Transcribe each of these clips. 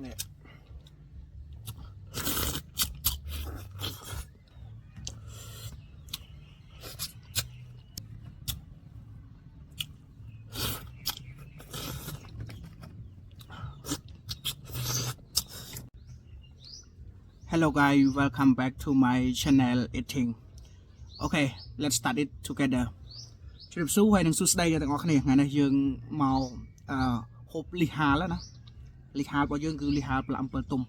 เนี่ย Hello guys, welcome back to my channel eating. Okay, let's start it together. ជម្រាបសួរហើយនឹងសួស្តីទាំងអស់គ្នាថ្ងៃនេះយើងមកហូបលីហាលណាលីហាលរបស់យើងគឺលីហាលផ្លាំ7ទុំ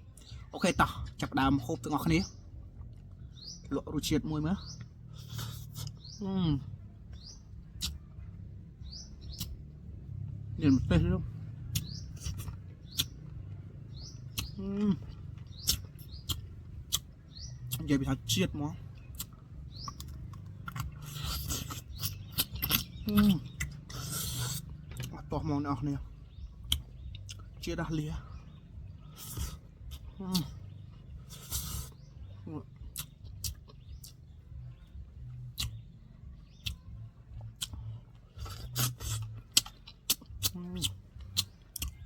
អូខេតោះចាប់ផ្ដើមហូបទាំងអស់គ្នាលក់រសជាតិមួយមើលនេះម្ទេសនោះនិយាយពីថាជាតិហ្មងអត់តោះមកអ្នកនរជាតិដាស់លា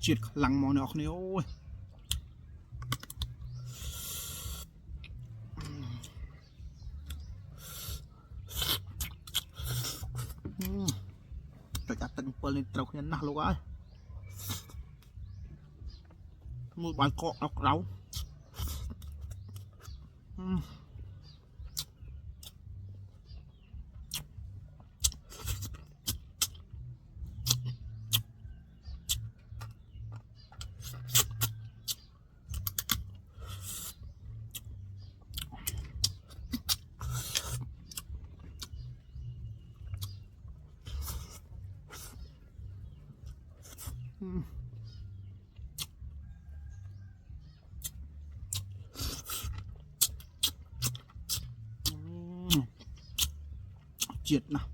ជាតិខ្លាំងមកអ្នកនរអូយតែដាក់ទឹក7នេះត្រូវគ្នាណាស់លោកអើយមួយបាយកកដល់ក្រៅជាតិណាស់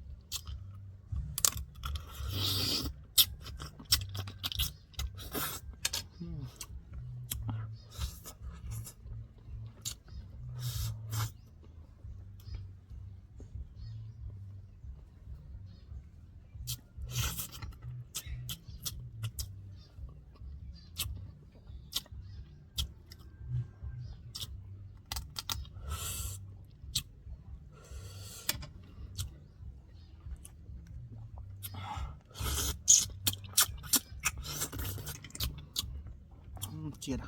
ជាតិ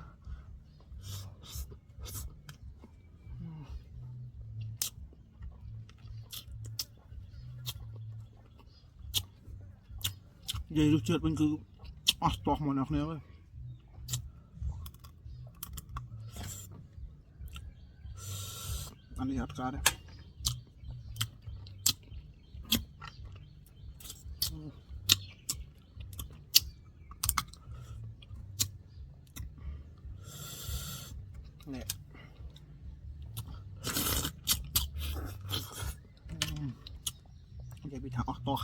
និយាយរសជាតិវិញគឺអស់តោះមកអ្នកគ្នាហើយអានេះអត់កើតទេនេះនិយាយពីថាអស់តោះ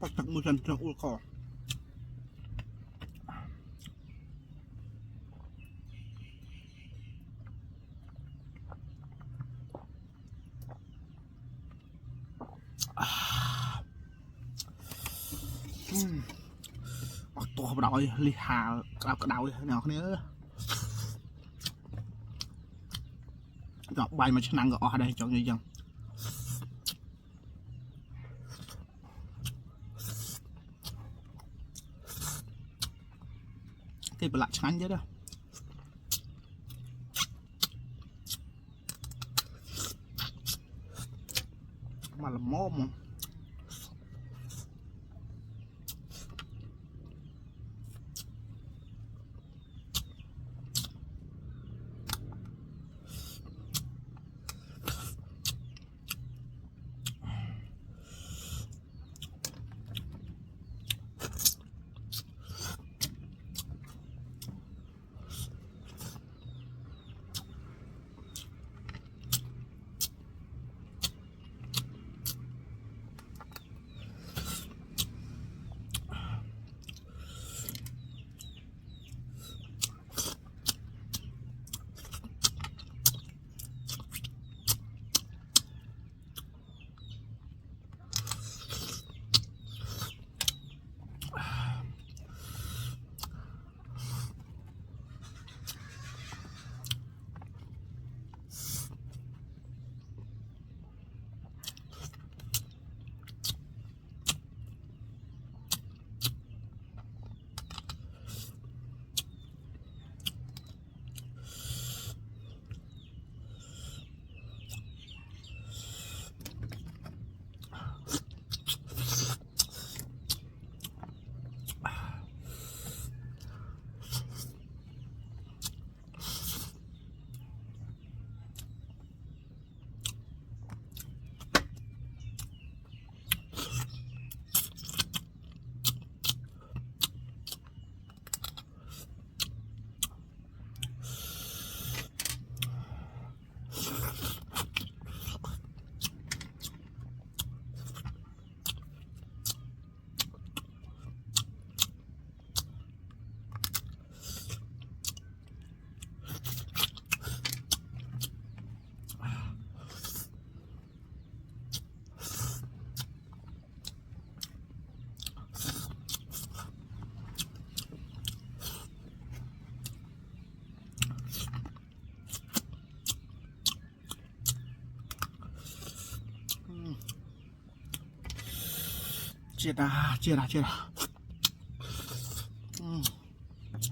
ปักตักมือกันจะอุ่นคอ ตัวบดอยลิหากระดาวเนาะเนี่ยดอกใบมาชนังก็ออกได้จังยังที่ประหลาดชั้นเยอะด้วยมาละโม่ม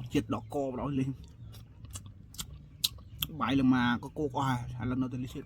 เจ็ดดอกโกบเราเลยใบลงมาก็โกกอ่ะอันละโนเตลิชิต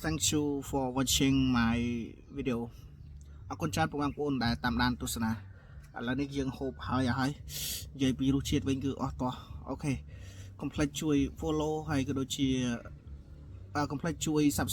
Thank you for watching my video អរគុណច្រើនបងប្អូនដែលតាមដានទស្សនាឥឡូវនេះយើងហូបហើយនិយាយពីរសជាតិវិញគឺអស់តោះអូខេកុំភ្លេចជួយ follow ហើយក៏ដូចជាកុំភ្លេចជួយ subscribe